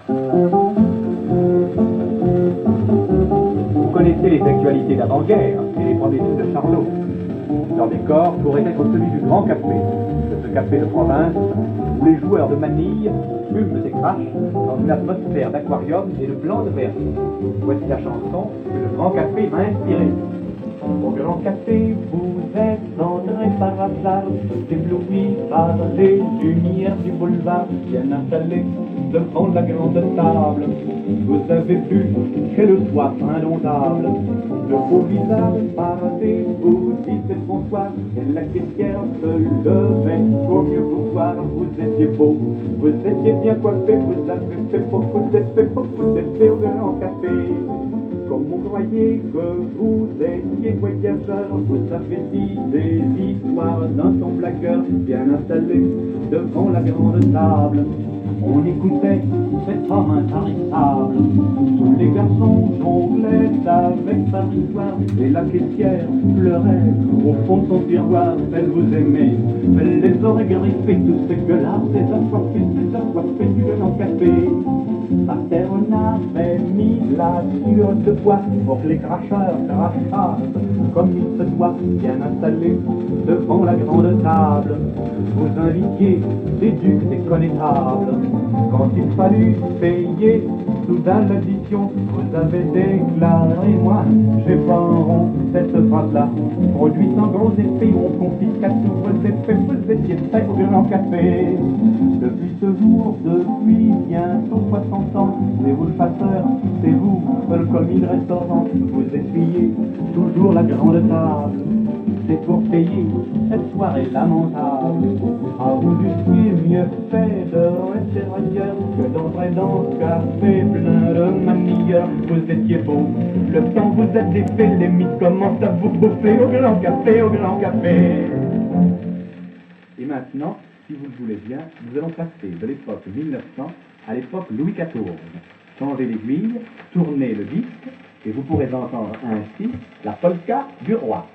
Vous connaissez les actualités d'avant-guerre et les prométhées de Charlot. Leur décor pourrait être celui du Grand Café, de ce café de province où les joueurs de manille fument et crachent dans une atmosphère d'aquarium et de blanc de verre. Voici la chanson que le Grand Café m'a inspirée. Au Grand Café, vous êtes entré par hasard, ébloui par les lumières du boulevard, bien installé devant la grande table. Vous avez bu, quelle soif indomptable. Le beau visage parlé, vous dites bonsoir, et la caissière se levait pour mieux vous voir. Vous étiez beau, vous étiez bien coiffé, vous avez fait beaucoup d'effets au Grand Café. Comme on croyait que vous étiez voyageur, vous avez dit des histoires d'un ton blagueur, bien installé devant la grande table. On écoutait cet homme intarissable. Tous les garçons jonglaient avec sa histoire, et la caissière pleurait au fond de son tiroir. Elle vous aimait, elle les aurait griffés, tous ces gueulards, ces assoiffés du Grand Café. Par terre on avait mis la sueur de bois pour que les cracheurs crachassent comme il se doit, bien installés devant la grande table. Vous invitiez des ducs déconnaissables. Quand il fallut payer soudain l'addition, vous avez déclaré: moi, j'ai pas un rond. Cette phrase-là produit un gros effet où on confisque tous vos effets. Vous étiez prêts au Grand Café. Depuis ce jour, depuis bientôt 60 ans, c'est vous le chasseur, c'est vous le commis de restaurant. Vous essuyez toujours la grande table, c'est pour payer cette soirée lamentable. Ah, vous eussiez mieux fait de rester ailleurs que d'entrer dans ce café plein de manières. Vous étiez beau, le temps vous êtes défait, les mythes commencent à vous bouffer au Grand Café, au Grand Café. Et maintenant, si vous le voulez bien, nous allons passer de l'époque 1900 à l'époque Louis XIV. Changez l'aiguille, tournez le disque, et vous pourrez entendre ainsi la polka du roi.